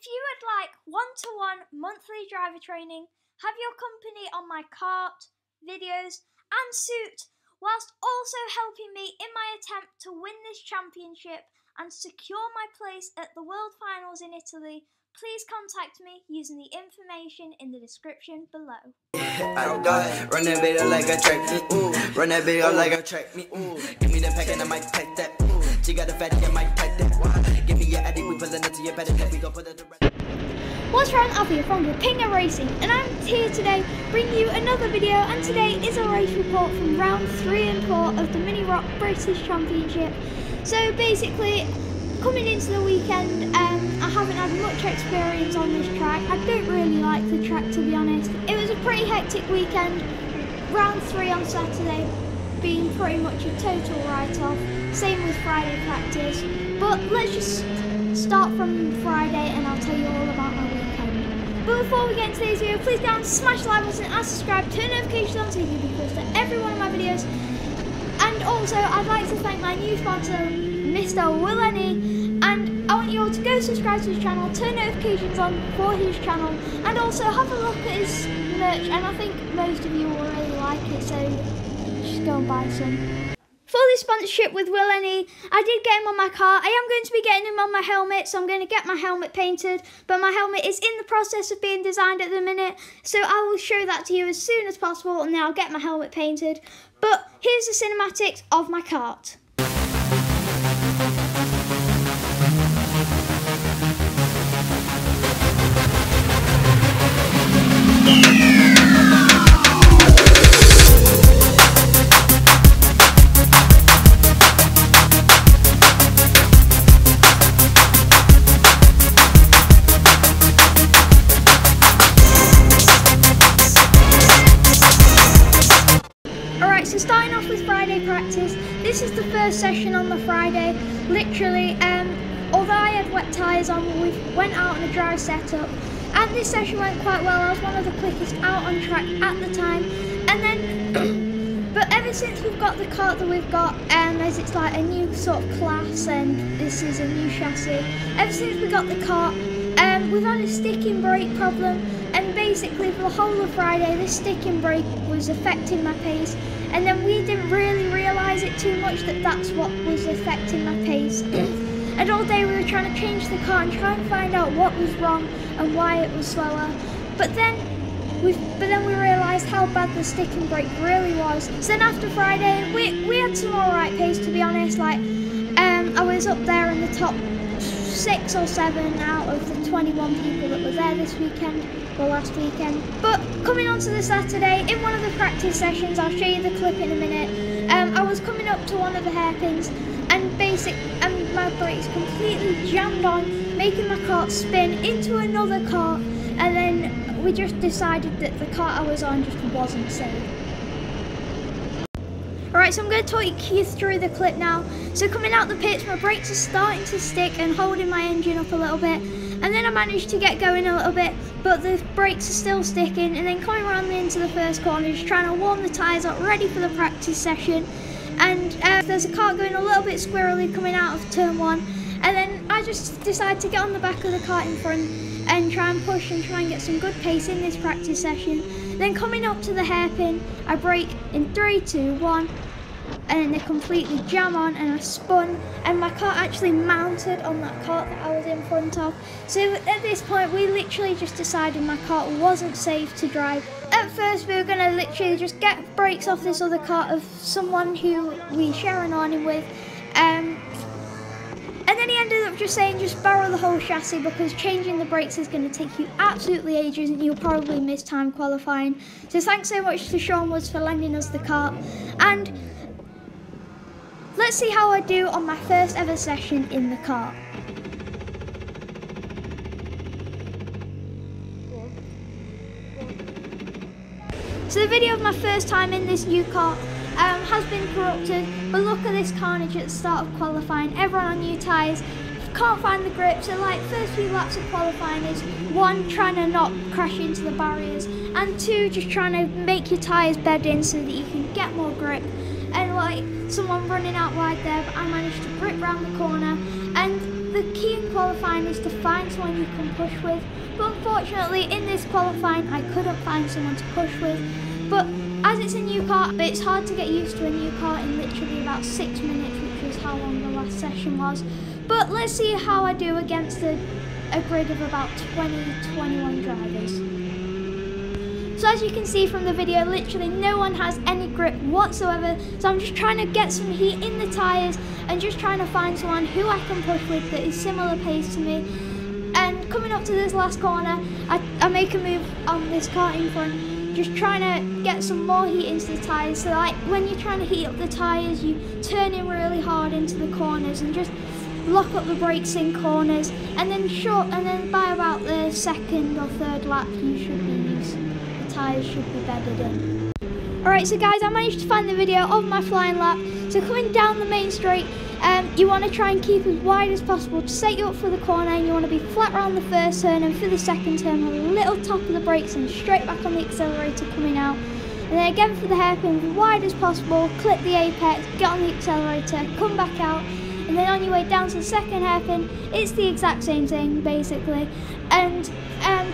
you would like one-to-one monthly driver training, have your company on my kart, videos and suit, whilst also helping me in my attempt to win this championship and secure my place at the World Finals in Italy, please contact me using the information in the description below. Run that bit up like a track, run that bit up like a track, give me the pack and I might pack that, she got a fatty, I might pack that, give me your addy, we pull it into your paddock, we gon' put it around. What's wrong, Alfie from Karting Racing, and I'm here today bringing you another video, and today is a race report from round 3 and 4 of the Mini Rock British Championship. So basically, coming into the weekend, I haven't had much experience on this track. I don't really like the track, to be honest. It was a pretty hectic weekend, round 3 on Saturday being pretty much a total write-off, same with Friday practice, but let's just start from Friday and I'll tell you all about my weekend. But before we get into today's video, please go and smash the like button and subscribe, turn notifications on so you can be first to every one of my videos. And also, I'd like to thank my new sponsor, Mr. Will Any, and I want you all to go subscribe to his channel, turn notifications on for his channel, and also have a look at his merch, and I think most of you will really like it, so just go and buy some. For this sponsorship with Will Any, I did get him on my car. I am going to be getting him on my helmet, so I'm going to get my helmet painted, but my helmet is in the process of being designed at the minute, so I will show that to you as soon as possible, and then I'll get my helmet painted. But here's the cinematics of my kart. So starting off with Friday practice, this is the first session on the Friday. Literally, although I had wet tyres on, we went out on a dry setup, and this session went quite well. I was one of the quickest out on track at the time, and then, but ever since we've got the kart that we've got, as it's like a new sort of class, and this is a new chassis. Ever since we got the kart, we've had a sticking brake problem, and basically for the whole of Friday, this sticking brake was affecting my pace. And then we didn't really realise it too much that that's what was affecting my pace. And all day we were trying to change the car and try and find out what was wrong and why it was slower. But then we realised how bad the sticking brake really was. So then after Friday, we had some alright pace, to be honest. Like I was up there in the top 6 or 7 out of the 21 people that were there this weekend, or last weekend. But coming on to the Saturday, in one of the practice sessions, I'll show you the clip in a minute, I was coming up to one of the hairpins and my brakes completely jammed on, making my kart spin into another kart, and then we just decided that the kart I was on just wasn't safe. Alright, so I'm going to talk you through the clip now. So coming out the pits, my brakes are starting to stick and holding my engine up a little bit. And then I managed to get going a little bit, but the brakes are still sticking. And then coming around into the first corner, just trying to warm the tyres up, ready for the practice session. And there's a kart going a little bit squirrely coming out of turn 1. And then I just decided to get on the back of the kart in front and try and push and try and get some good pace in this practice session. Then coming up to the hairpin, I brake in 3, 2, 1, and then they completely jam on and I spun, and my kart actually mounted on that kart that I was in front of. So at this point we literally just decided my kart wasn't safe to drive. At first we were going to literally just get brakes off this other kart of someone who we share an awning with, and then he ended up just saying just borrow the whole chassis because changing the brakes is going to take you absolutely ages and you'll probably miss time qualifying. So thanks so much to Sean Woods for lending us the kart, and let's see how I do on my first ever session in the kart. So the video of my first time in this new kart has been corrupted, but look at this carnage at the start of qualifying. Everyone on new tyres, can't find the grip, so like first few laps of qualifying is 1, trying to not crash into the barriers, and 2, just trying to make your tyres bed in so that you can get more grip. And like someone running out wide there, but I managed to grip round the corner, and the key in qualifying is to find someone you can push with, but unfortunately in this qualifying I couldn't find someone to push with. But as it's a new kart, it's hard to get used to a new kart in literally about 6 minutes, which was how long the last session was. But let's see how I do against a grid of about 20-21 drivers. So as you can see from the video, literally no one has any grip whatsoever, so I'm just trying to get some heat in the tyres and just trying to find someone who I can push with that is similar pace to me. And coming up to this last corner, I make a move on this kart in front, just trying to get some more heat into the tyres. So like when you're trying to heat up the tyres, you turn in really hard into the corners and just lock up the brakes in corners, and then by about the second or third lap the tyres should be bedded in. Alright, so guys, I managed to find the video of my flying lap. So coming down the main straight, you want to try and keep as wide as possible to set you up for the corner, and you want to be flat around the first turn, and for the second turn have a little top of the brakes and straight back on the accelerator coming out. And then again for the hairpin, as wide as possible, clip the apex, get on the accelerator, come back out, and then on your way down to the second hairpin, it's the exact same thing basically. And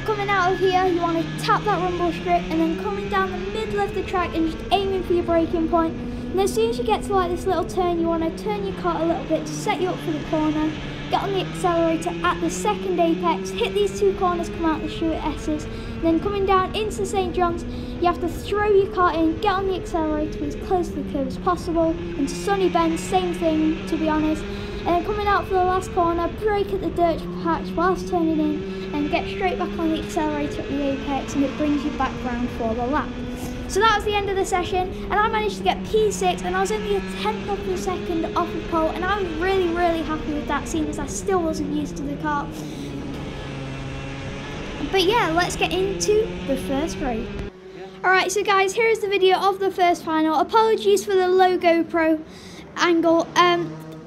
coming out of here, you want to tap that rumble strip, and then coming down the middle of the track and just aiming for your braking point. And as soon as you get to like this little turn, you want to turn your kart a little bit to set you up for the corner, get on the accelerator at the second apex, hit these two corners, come out the chute at S's, and then coming down into St. John's, you have to throw your kart in, get on the accelerator as close to the curb as possible, and to Sunny Bend, same thing to be honest. And then coming out for the last corner, brake at the dirt patch whilst turning in, and get straight back on the accelerator at the apex, and it brings you back round for the lap. So that was the end of the session, and I managed to get P6, and I was only a tenth of a second off of pole, and I was really happy with that, seeing as I still wasn't used to the kart. But yeah, let's get into the first race. Alright, so guys, here is the video of the first final. Apologies for the low GoPro angle.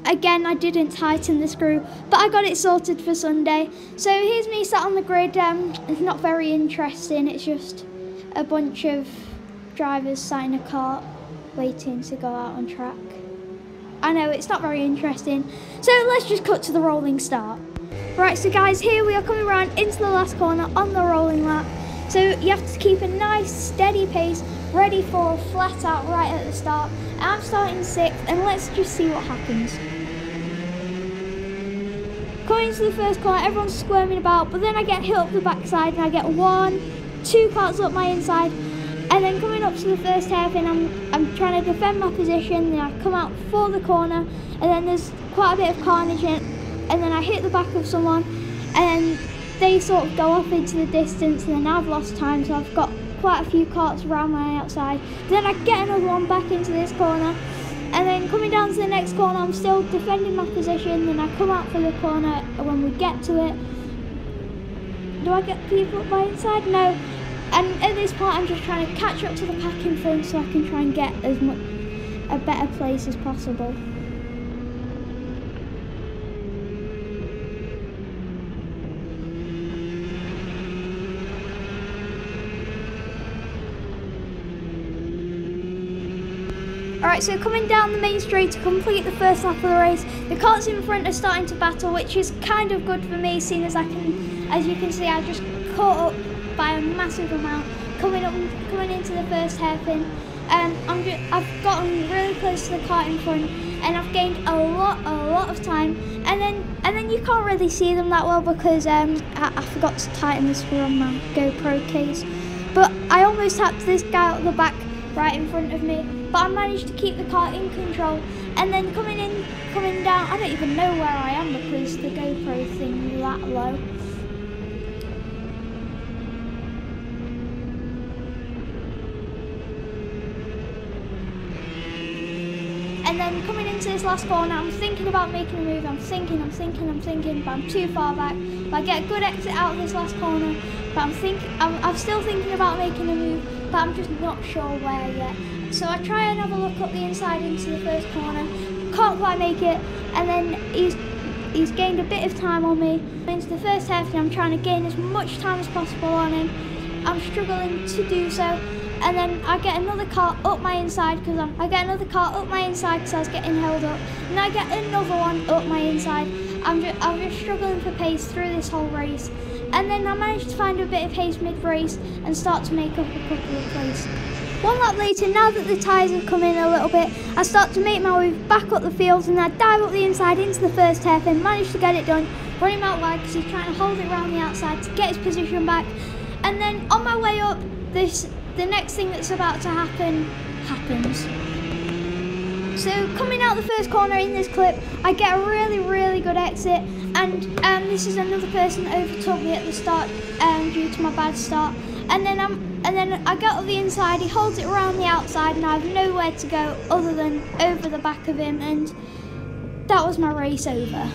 Again, I didn't tighten the screw, but I got it sorted for Sunday. So here's me sat on the grid. It's not very interesting. It's just a bunch of drivers sat in a kart waiting to go out on track. I know, it's not very interesting. So let's just cut to the rolling start. Right, so guys, here we are coming around into the last corner on the rolling lap. So you have to keep a nice steady pace, ready for flat out right at the start. I'm starting 6th, and let's just see what happens. Coming into the first corner, everyone's squirming about, but then I get hit up the backside and I get 1, 2 karts up my inside, and then coming up to the first hairpin, I'm trying to defend my position, then I come out for the corner, and then there's quite a bit of carnage in it, and then I hit the back of someone, and they sort of go off into the distance, and then I've lost time, so I've got quite a few karts around my outside. Then I get another one back into this corner, and then coming down to the next corner, I'm still defending my position, then I come out for the corner when we get to it. Do I get people up my inside? No. And at this point, I'm just trying to catch up to the pack in front so I can try and get as much a better place as possible. Alright, so coming down the main straight to complete the first lap of the race, the karts in front are starting to battle, which is kind of good for me, seeing as as you can see, I just caught up by a massive amount coming into the first hairpin. I've gotten really close to the kart in front, and I've gained a lot of time. And then you can't really see them that well because I forgot to tighten the screw on my GoPro case. But I almost tapped this guy out the back right in front of me, but I managed to keep the kart in control. And then coming down, I don't even know where I am because the GoPro thing is that low. And then coming into this last corner, I'm thinking about making a move. I'm thinking, but I'm too far back. But I get a good exit out of this last corner. But I'm still thinking about making a move, but I'm just not sure where yet. So I try and have a look up the inside into the first corner. Can't quite make it. And then he's gained a bit of time on me. Into the first hairpin, I'm trying to gain as much time as possible on him. I'm struggling to do so. And then I get another car up my inside because I was getting held up. And I get another one up my inside. I'm just struggling for pace through this whole race. And then I managed to find a bit of pace mid-race and start to make up a couple of places. One lap later, now that the tyres have come in a little bit, I start to make my way back up the field, and I dive up the inside into the first hairpin, managed to get it done, running out wide because he's trying to hold it around the outside to get his position back. And then on my way up, the next thing that's about to happen happens. So coming out the first corner in this clip, I get a really good exit, and this is another person that overtook me at the start due to my bad start. And then I get up the inside, he holds it around the outside, and I have nowhere to go other than over the back of him, and that was my race over.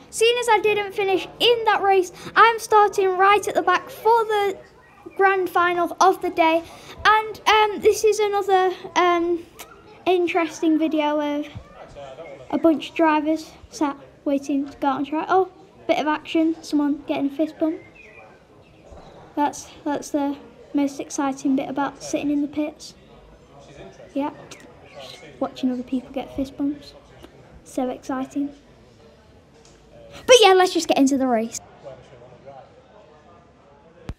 Seeing as I didn't finish in that race, I'm starting right at the back for the grand final of the day. And this is another interesting video of a bunch of drivers sat waiting to go out and try. Oh, bit of action, someone getting a fist bump. That's the most exciting bit about sitting in the pits. Yeah, just watching other people get fist bumps. So exciting. But yeah, let's just get into the race.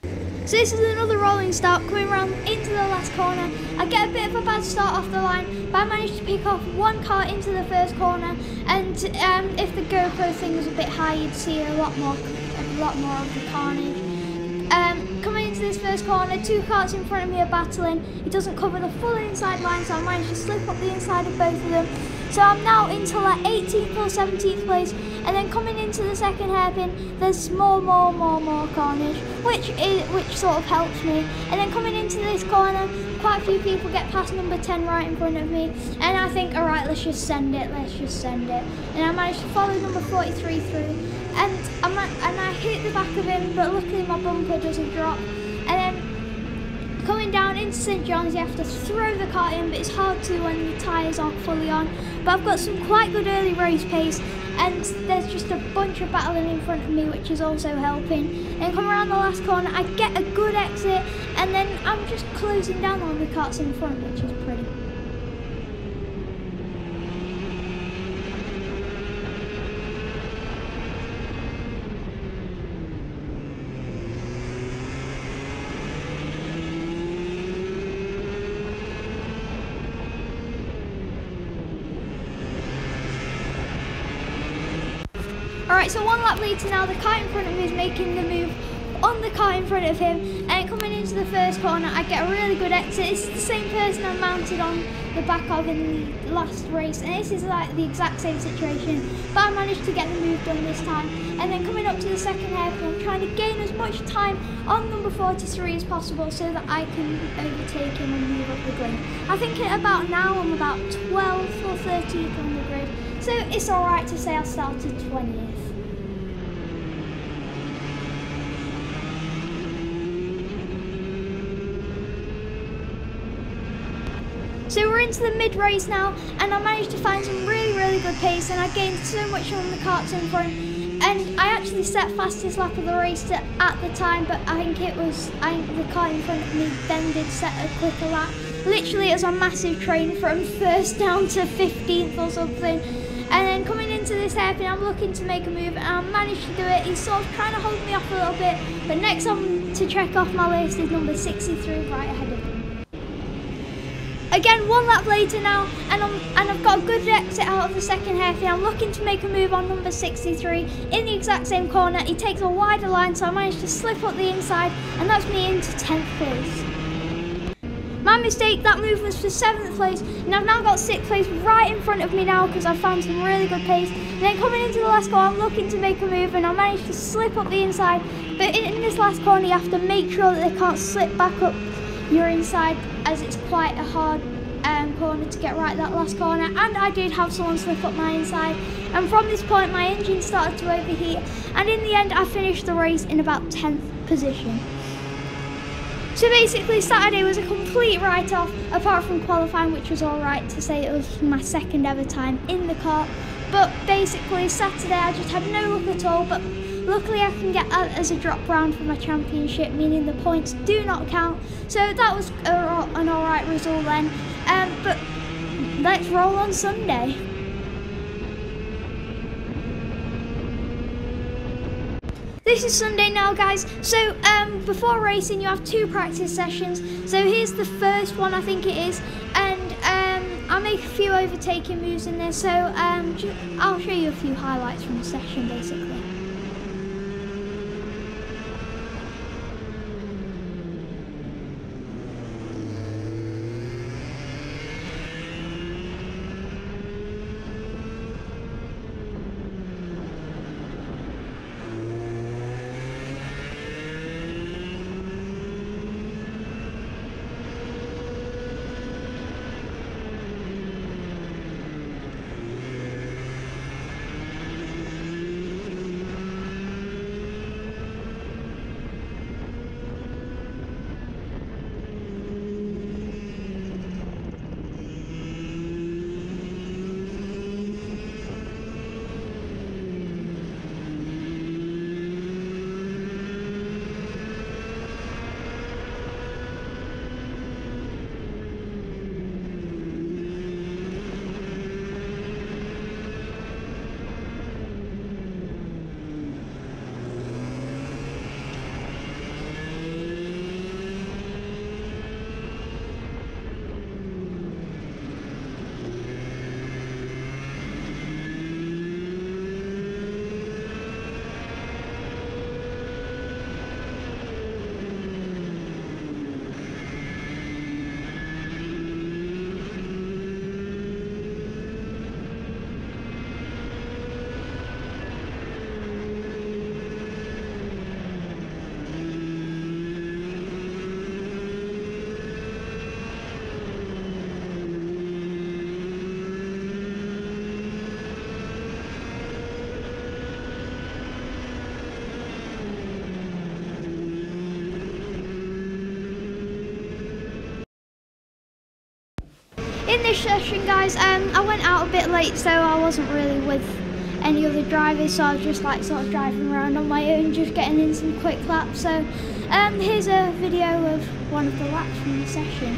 So this is another rolling start, coming around into the last corner. I get a bit of a bad start off the line, but I managed to pick off one car into the first corner, and if the GoPro thing was a bit high, you'd see a lot more of the carnage. Coming into this first corner, two cars in front of me are battling. He doesn't cover the full inside line, so I managed to slip up the inside of both of them. So I'm now into like 18th or 17th place, and then coming into the second hairpin, there's more carnage, which sort of helps me. And then coming into this corner, quite a few people get past number 10 right in front of me, and I think, all right, let's just send it. And I managed to follow number 43 through, and I hit the back of him, but luckily my bumper doesn't drop. And then coming down into St John's, you have to throw the car in, but it's hard to when the tyres aren't fully on. But I've got some quite good early race pace, and there's just a bunch of battling in front of me, which is also helping. And come around the last corner, I get a good exit, and then I'm just closing down on the carts in front, which is pretty. Alright, so one lap later now, the car in front of me is making the move on the car in front of him, and coming into the first corner, I get a really good exit. It's the same person I mounted on the back of in the last race, and this is like the exact same situation, but I managed to get the move done this time. And then coming up to the second hairpin, I'm trying to gain as much time on number 43 as possible so that I can overtake him and move up the grid. I think at about now I'm about 12th or 13th on the grid, so it's alright to say I started 20th. So we're into the mid-race now, and I managed to find some really good pace, and I gained so much on the carts in front, and I actually set fastest lap of the race at the time, but I think the car in front of me then did set a quicker lap. Literally it was a massive train from first down to 15th or something. And then coming into this hairpin, I'm looking to make a move, and I managed to do it. He's sort of trying to hold me off a little bit, but next on to check off my list is number 63 right ahead of him. Again, one lap later now, and I've got a good exit out of the second hairpin. I'm looking to make a move on number 63 in the exact same corner. He takes a wider line, so I managed to slip up the inside, and that's me into 10th place. My mistake, that move was for 7th place, and I've now got 6th place right in front of me now because I've found some really good pace. And then coming into the last corner, I'm looking to make a move, and I managed to slip up the inside. But in this last corner, you have to make sure that they can't slip back up your inside, as it's quite a hard corner to get right that last corner, and I did have someone slip up my inside, and from this point my engine started to overheat, and in the end I finished the race in about 10th position. So basically Saturday was a complete write-off, apart from qualifying, which was alright to say. It was my second ever time in the car, but basically Saturday I just had no luck at all, but luckily I can get that as a drop round for my championship, meaning the points do not count, so that was an alright result then, but let's roll on Sunday. This is Sunday now, guys, so before racing you have 2 practice sessions. So here's the first one, I think it is, and I make a few overtaking moves in this, so I'll show you a few highlights from the session basically. In this session, guys, I went out a bit late, so I wasn't really with any other drivers, so I was just like sort of driving around on my own, just getting in some quick laps. So here's a video of one of the laps from the session.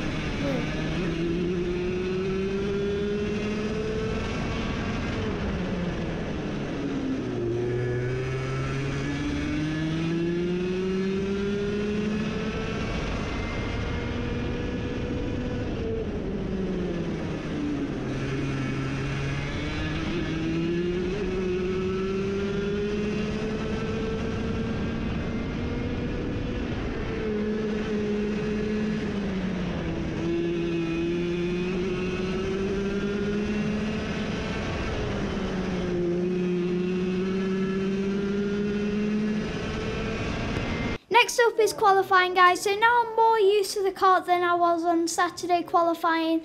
Next up is qualifying, guys. So now I'm more used to the car than I was on Saturday qualifying.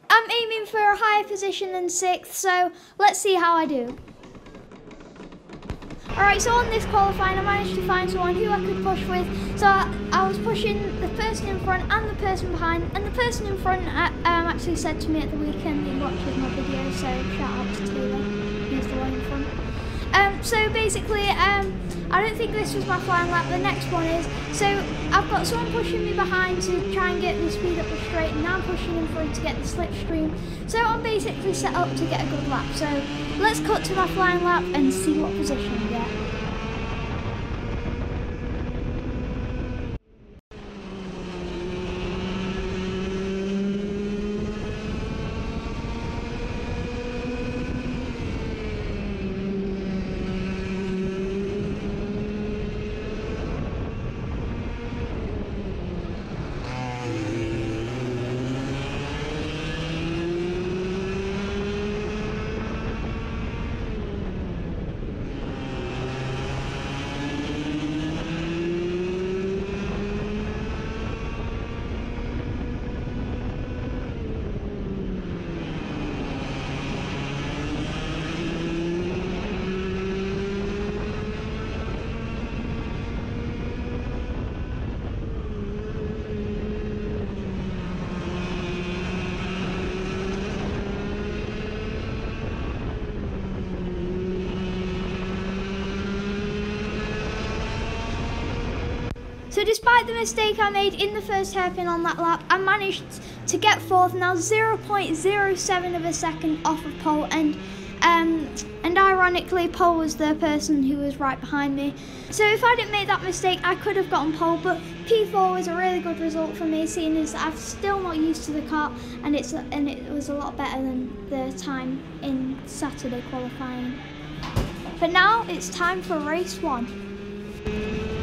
I'm aiming for a higher position than 6th, so let's see how I do. Alright, so on this qualifying I managed to find someone who I could push with. So I was pushing the person in front and the person behind, and the person in front actually said to me at the weekend he watches my video, so shout out to Taylor, he's the one in front. So basically, I don't think this was my flying lap, the next one is. So I've got someone pushing me behind to try and get the speed up the straight, and now I'm pushing in front to get the slipstream. So I'm basically set up to get a good lap. So let's cut to my flying lap and see what position we get. So despite the mistake I made in the first hairpin on that lap, I managed to get 4th, now 0.07 of a second off of pole, and ironically pole was the person who was right behind me. So if I didn't make that mistake, I could have gotten pole, but P4 was a really good result for me, seeing as I'm still not used to the kart, and it was a lot better than the time in Saturday qualifying. But now it's time for race 1.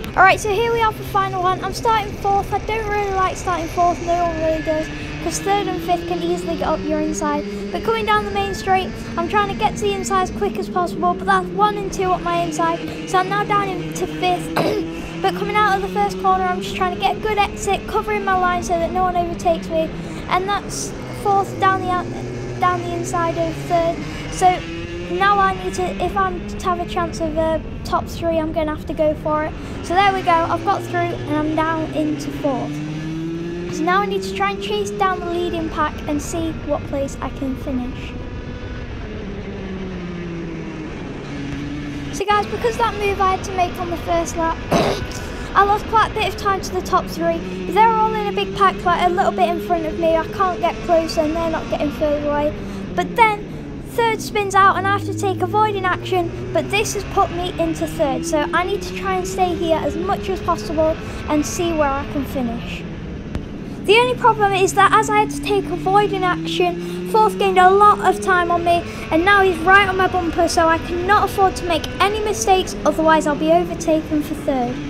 Alright, so here we are for final one. I'm starting 4th. I don't really like starting 4th, no one really does, because 3rd and 5th can easily get up your inside. But coming down the main straight, I'm trying to get to the inside as quick as possible, but that's 1 and 2 up my inside, so I'm now down into 5th. But coming out of the first corner, I'm just trying to get a good exit, covering my line so that no one overtakes me, and that's 4th down the inside of 3rd. So now I need to, if I'm to have a chance of top 3, I'm going to have to go for it. So there we go, I've got through and I'm down into 4th. So now I need to try and chase down the leading pack and see what place I can finish. So guys, because that move I had to make on the first lap, I lost quite a bit of time to the top 3. They're all in a big pack, like a little bit in front of me. I can't get close and they're not getting further away. But then 3rd spins out and I have to take avoiding action, but this has put me into 3rd, so I need to try and stay here as much as possible and see where I can finish. The only problem is that as I had to take avoiding action, 4th gained a lot of time on me, and now he's right on my bumper, so I cannot afford to make any mistakes, otherwise I'll be overtaken for 3rd.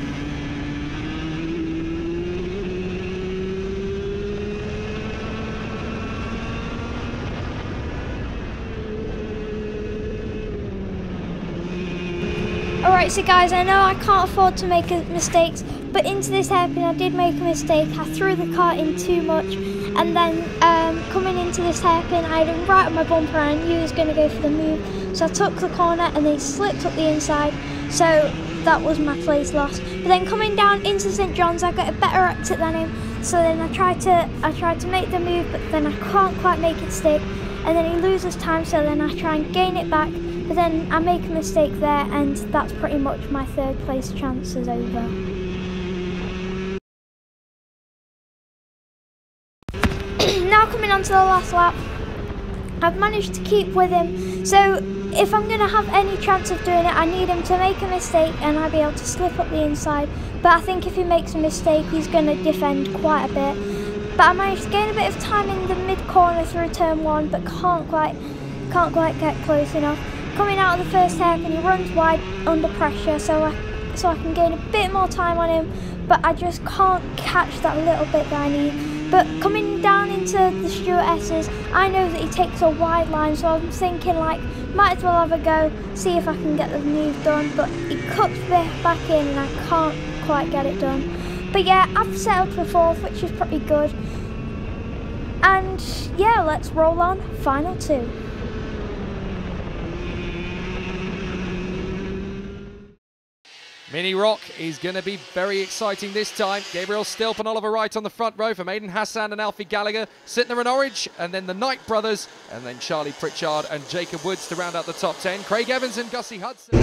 Alright, so guys, I know I can't afford to make mistakes, but into this hairpin I did make a mistake. I threw the kart in too much, and then coming into this hairpin I had him right on my bumper and I knew he was going to go for the move. So I took the corner and then he slipped up the inside, so that was my place loss. But then coming down into St John's, I got a better exit than him, so then I tried to make the move, but then I can't quite make it stick, and then he loses time, so then I try and gain it back. But then I make a mistake there, and that's pretty much my 3rd place chance is over. Now coming on to the last lap, I've managed to keep with him, so if I'm going to have any chance of doing it, I need him to make a mistake and I'll be able to slip up the inside. But I think if he makes a mistake, he's going to defend quite a bit. But I managed to gain a bit of time in the mid-corner through turn 1, but can't quite get close enough. Coming out of the first hairpin, he runs wide under pressure, so I can gain a bit more time on him, but I just can't catch that little bit that I need. But coming down into the Stuart S's, I know that he takes a wide line, so I'm thinking like, might as well have a go, see if I can get the move done, but he cuts back in and I can't quite get it done. But yeah, I've settled for 4th, which is pretty good. And yeah, let's roll on final 2. Mini Rock is going to be very exciting this time. Gabriel Stilp and Oliver Wright on the front row from Aidan Hassan and Alfie Gallagher. Sittner and Norwich, and then the Knight brothers, and then Charlie Pritchard and Jacob Woods to round out the top 10. Craig Evans and Gussie Hudson.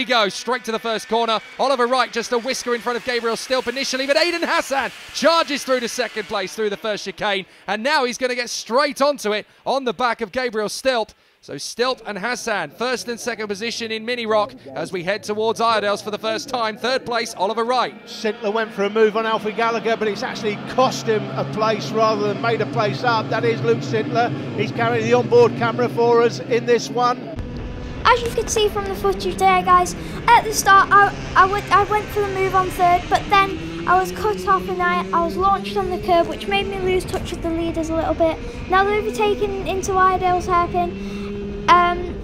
Go straight to the first corner. Oliver Wright just a whisker in front of Gabriel Stilp initially, but Aidan Hassan charges through to 2nd place through the first chicane, and now he's going to get straight onto it on the back of Gabriel Stilp. So Stilp and Hassan, 1st and 2nd position in Mini Rock as we head towards Iredale's for the first time. 3rd place, Oliver Wright. Sintler went for a move on Alfie Gallagher, but it's actually cost him a place rather than made a place up. That is Luke Sintler. He's carrying the onboard camera for us in this one. As you can see from the footage there, guys, at the start I went for the move on 3rd, but then I was cut off and I was launched on the curb, which made me lose touch with the leaders a little bit. Now they're overtaken into Iredale's hairpin, and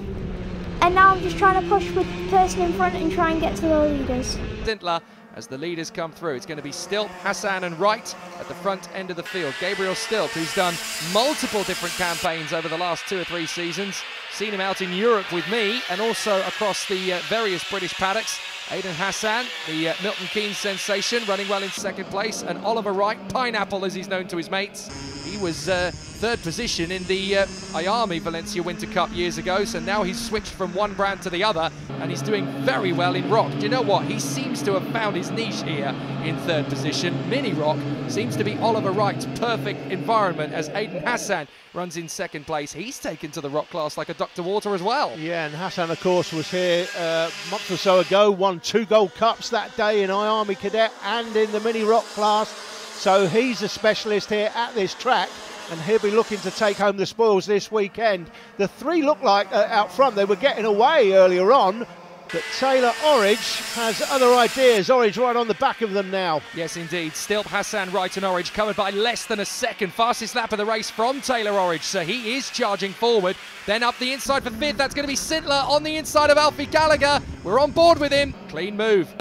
now I'm just trying to push with the person in front and try and get to the leaders. Sintler, as the leaders come through, it's going to be Stilp, Hassan and Wright at the front end of the field. Gabriel Stilp, who's done multiple different campaigns over the last 2 or 3 seasons. Seen him out in Europe with me and also across the various British paddocks. Aidan Hassan, the Milton Keynes sensation, running well in second place, and Oliver Wright, Pineapple as he's known to his mates. He was third position in the Ayami Valencia Winter Cup years ago, so now he's switched from one brand to the other, and he's doing very well in Rock. Do you know what? He seems to have found his niche here in third position. Mini Rock seems to be Oliver Wright's perfect environment as Aidan Hassan runs in second place. He's taken to the Rock class like a duck to water as well. Yeah, and Hassan, of course, was here a month or so ago, won 2 Gold Cups that day in Army Cadet and in the Mini Rock class. So he's a specialist here at this track, and he'll be looking to take home the spoils this weekend. The 3 look like out front, they were getting away earlier on, but Taylor Orridge has other ideas. Orridge right on the back of them now. Yes, indeed. Stilp, Hassan, Wright and Orridge covered by less than a second. Fastest lap of the race from Taylor Orridge, so he is charging forward. Then up the inside for 5th, that's going to be Sintler on the inside of Alfie Gallagher. We're on board with him. Clean move.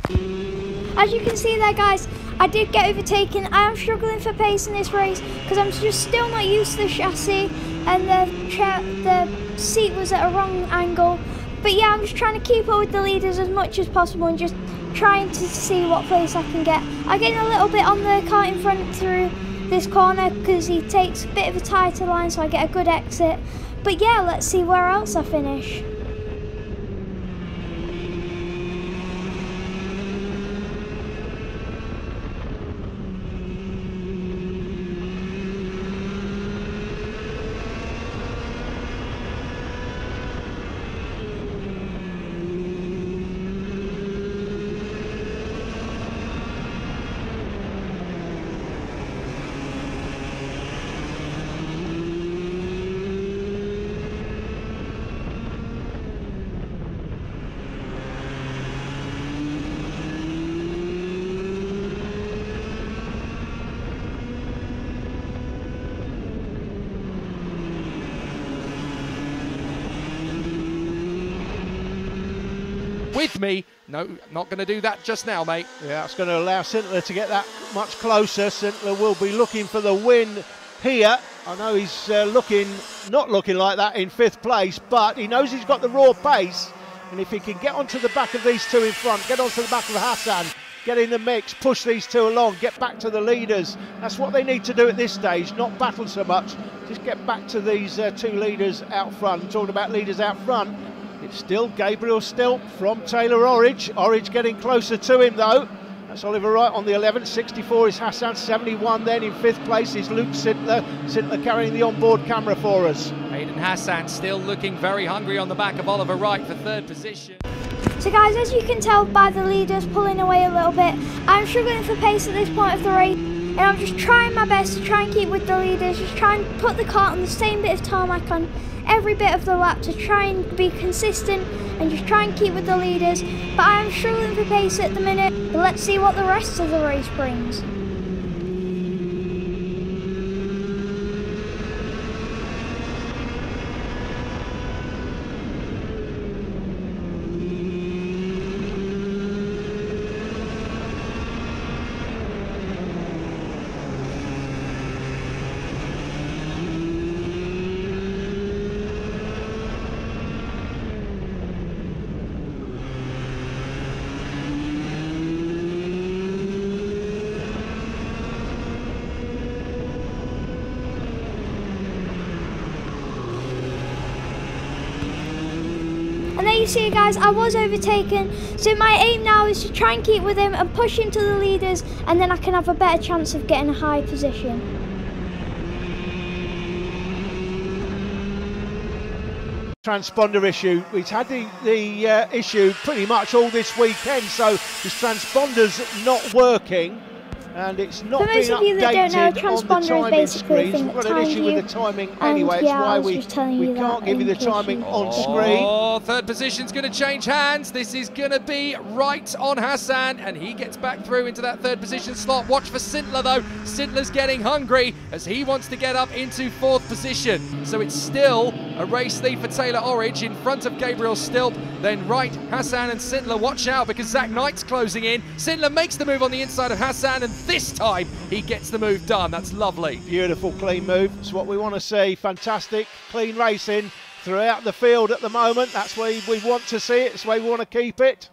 As you can see there, guys, I did get overtaken. I am struggling for pace in this race because I'm just still not used to the chassis, and the seat was at a wrong angle. But yeah, I'm just trying to keep up with the leaders as much as possible and just trying to see what place I can get. I'm getting a little bit on the car in front through this corner because he takes a bit of a tighter line, so I get a good exit. But yeah, let's see where else I finish. With me. No, not going to do that just now, mate. Yeah, it's going to allow Sintler to get that much closer. Sintler will be looking for the win here. I know he's not looking like that in 5th place, but he knows he's got the raw pace. And if he can get onto the back of these 2 in front, get onto the back of Hassan, get in the mix, push these 2 along, get back to the leaders. That's what they need to do at this stage, not battle so much. Just get back to these 2 leaders out front. Talking about leaders out front, it's still Gabriel Stilp from Taylor Orridge. Orridge getting closer to him though. That's Oliver Wright on the 11th. 64 is Hassan. 71 then in 5th place is Luke Sintler. Sintler carrying the onboard camera for us. Aidan Hassan still looking very hungry on the back of Oliver Wright for 3rd position. So guys, as you can tell by the leaders pulling away a little bit, I'm struggling for pace at this point of the race, and I'm just trying my best to try and keep with the leaders, just try and put the car on the same bit of tarmac on every bit of the lap to try and be consistent and just try and keep with the leaders. But I am struggling for pace at the minute, but let's see what the rest of the race brings. And there you see it, guys, I was overtaken, so my aim now is to try and keep with him and push into the leaders, and then I can have a better chance of getting a high position. Transponder issue. We've had the issue pretty much all this weekend, so his transponder's not working. And it's not been updated on the timing screens. We've got an issue with the timing anyway. It's why we can't give you the timing on screen. Oh, 3rd position's going to change hands. This is going to be right on Hassan, and he gets back through into that 3rd position slot. Watch for Sintler though. Sintler's getting hungry as he wants to get up into 4th position. So it's still a race lead for Taylor Orridge in front of Gabriel Stilp. Then Wright, Hassan and Sintler. Watch out because Zach Knight's closing in. Sintler makes the move on the inside of Hassan, and this time he gets the move done. That's lovely. Beautiful clean move. It's what we want to see. Fantastic clean racing throughout the field at the moment. That's where we want to see it. It's where we want to keep it.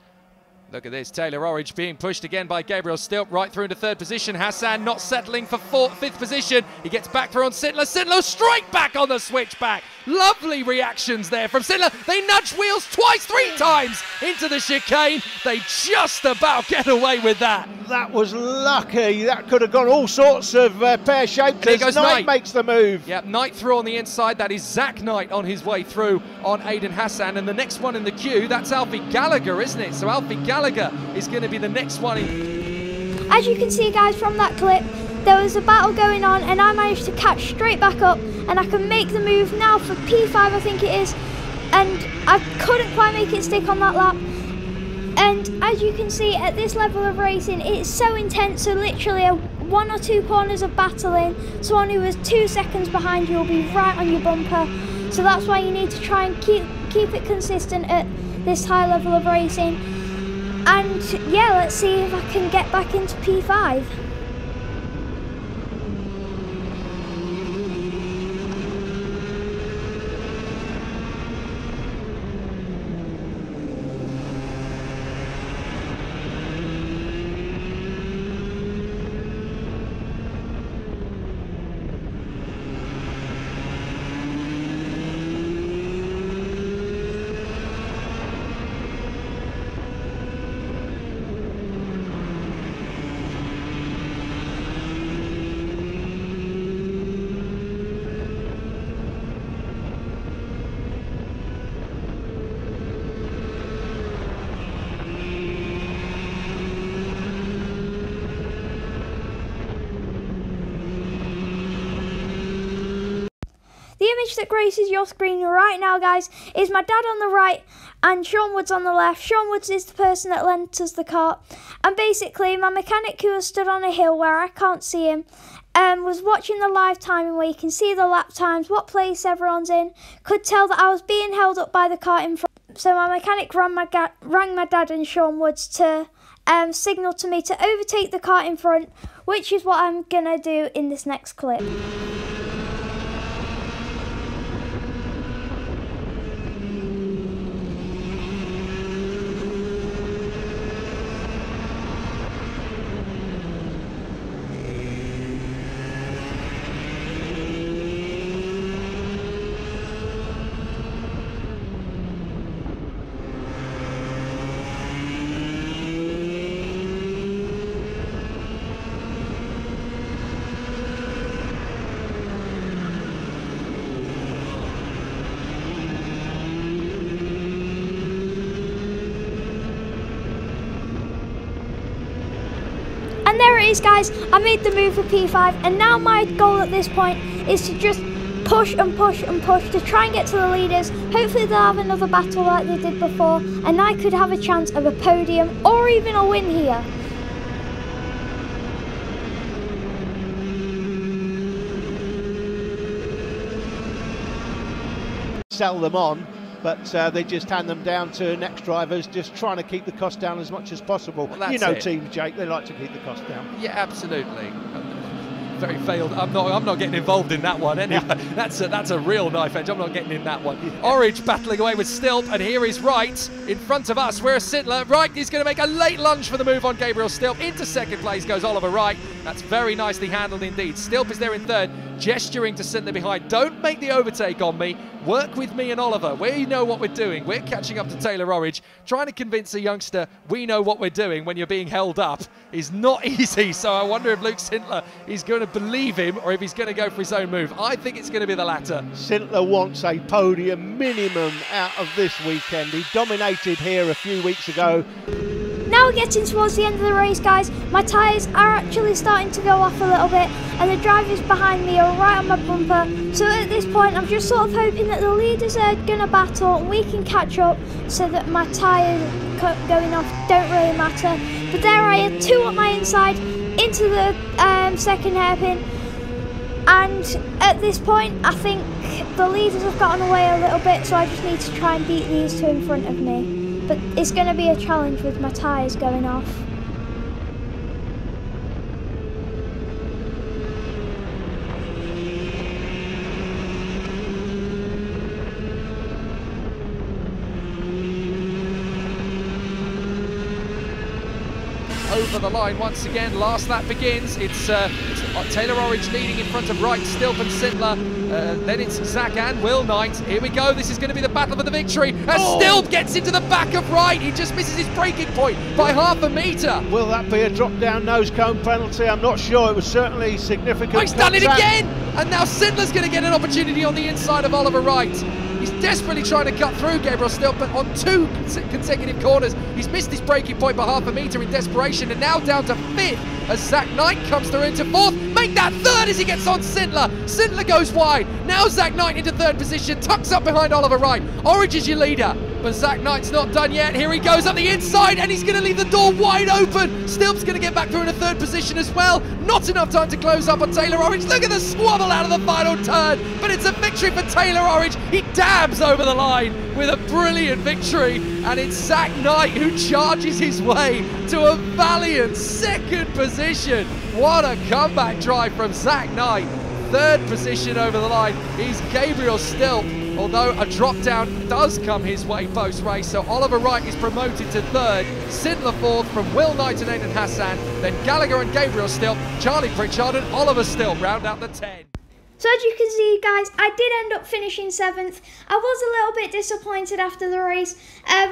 Look at this, Taylor Orridge being pushed again by Gabriel Stilp right through into third position. Hassan not settling for fifth position. He gets back through on Sittler. Sittler straight back on the switchback. Lovely reactions there from Sittler. They nudge wheels twice, 3 times into the chicane. They just about get away with that. That was lucky. That could have gone all sorts of pear-shaped as Knight makes the move. Yep, Knight through on the inside. That is Zach Knight on his way through on Aiden Hassan. And the next one in the queue, that's Alfie Gallagher, isn't it? So Alfie Gallagher is going to be the next one in. As you can see, guys, from that clip, there was a battle going on and I managed to catch straight back up and I can make the move now for P5, I think it is, and I couldn't quite make it stick on that lap. And as you can see, at this level of racing, it's so intense, so literally 1 or 2 corners of battling, someone who was 2 seconds behind you will be right on your bumper. So that's why you need to try and keep it consistent at this high level of racing. And yeah, let's see if I can get back into P5. The image that graces your screen right now, guys, is my dad on the right and Sean Woods on the left. Sean Woods is the person that lent us the kart. And basically, my mechanic, who was stood on a hill where I can't see him, was watching the live timing where you can see the lap times, what place everyone's in, could tell that I was being held up by the kart in front. So my mechanic rang my dad and Sean Woods to signal to me to overtake the kart in front, which is what I'm going to do in this next clip. And there it is, guys. I made the move for P5, and now my goal at this point is to just push and push and push to try and get to the leaders. Hopefully they'll have another battle like they did before, and I could have a chance of a podium or even a win here. Sell them on, but they just hand them down to next drivers, just trying to keep the cost down as much as possible. Well, you know, Team Jake, they like to keep the cost down. Yeah, absolutely. Very failed. I'm not getting involved in that one anyway. Yeah. That's a real knife edge. I'm not getting in that one. Yeah. Orridge battling away with Stilp, and here is Wright in front of us. We're a Sittler. Wright is going to make a late lunge for the move on Gabriel Stilp. Into second place goes Oliver Wright. That's very nicely handled indeed. Stilp is there in third, gesturing to Sittler behind. Don't make the overtake on me. Work with me and Oliver. We know what we're doing. We're catching up to Taylor Orridge. Trying to convince a youngster we know what we're doing when you're being held up is not easy. So I wonder if Luke Sintler is going to believe him or if he's going to go for his own move. I think it's going to be the latter. Sintler wants a podium minimum out of this weekend. He dominated here a few weeks ago. Now we're getting towards the end of the race, guys. My tyres are actually starting to go off a little bit and the drivers behind me are right on my bumper. So at this point I'm just sort of hoping that the leaders are going to battle and we can catch up so that my tyres going off don't really matter. But there I had 2 up my inside into the second hairpin, and at this point I think the leaders have gotten away a little bit, so I just need to try and beat these 2 in front of me. But it's going to be a challenge with my tyres going off. over the line once again. Last lap begins. It's Taylor Orange leading in front of Wright, Stilp and Sindler. Then it's Zach and Will Knight. Here we go. This is going to be the battle for the victory. As Stilp gets into the back of Wright. He just misses his braking point by half a metre. Will that be a drop-down nose cone penalty? I'm not sure. It was certainly significant. Oh, he's done it again! And now Sindler's going to get an opportunity on the inside of Oliver Wright. He's desperately trying to cut through Gabriel Stilp, but on 2 consecutive corners, he's missed his braking point by half a metre in desperation, and now down to 5th as Zach Knight comes through into 4th. Make that 3rd as he gets on Sindler. Sindler goes wide. Now Zach Knight into 3rd position, tucks up behind Oliver Wright. Orange is your leader, but Zach Knight's not done yet. Here he goes up the inside, and he's going to leave the door wide open. Stilp's going to get back through into 3rd position as well. Not enough time to close up on Taylor Orange. Look at the squabble out of the final turn, but it's a victory for Taylor Orange. He dabs over the line with a brilliant victory, and it's Zach Knight who charges his way to a valiant 2nd position. What a comeback drive from Zach Knight. 3rd position over the line is Gabriel Stilp, although a drop down does come his way post-race. So Oliver Wright is promoted to 3rd, Sindler 4th from Will Knight and Aidan Hassan, then Gallagher and Gabriel Stilp, Charlie Pritchard and Oliver Stilp round out the 10. So as you can see, guys, I did end up finishing 7th. I was a little bit disappointed after the race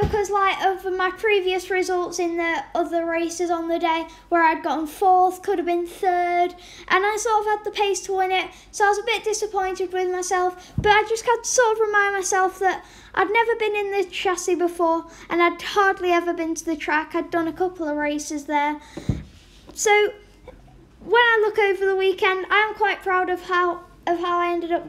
because of my previous results in the other races on the day, where I'd gotten 4th, could have been 3rd, and I sort of had the pace to win it. So I was a bit disappointed with myself, but I just had to sort of remind myself that I'd never been in the chassis before, and I'd hardly ever been to the track. I'd done a couple of races there. So when I look over the weekend, I am quite proud of how I ended up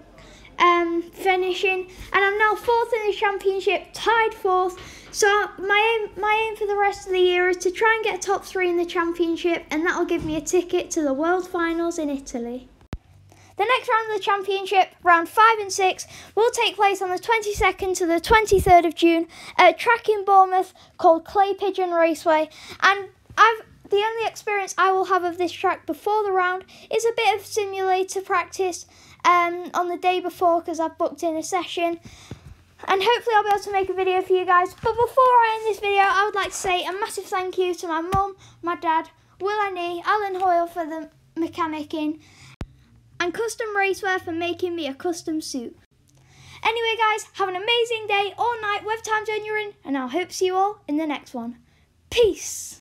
finishing, and I'm now 4th in the championship, tied 4th. So my aim for the rest of the year is to try and get top 3 in the championship, and that'll give me a ticket to the World Finals in Italy. The next round of the championship, round 5 and 6, will take place on the 22nd to the 23rd of June at a track in Bournemouth called Clay Pigeon Raceway, and the only experience I will have of this track before the round is a bit of simulator practice on the day before, because I've booked in a session, and hopefully I'll be able to make a video for you guys. But before I end this video, I would like to say a massive thank you to my mum, my dad, Will Annie, Alan Hoyle for the mechanicking, and Custom Racewear for making me a custom suit. Anyway guys, have an amazing day or night, whatever time zone you're in, and I'll hope to see you all in the next one. Peace!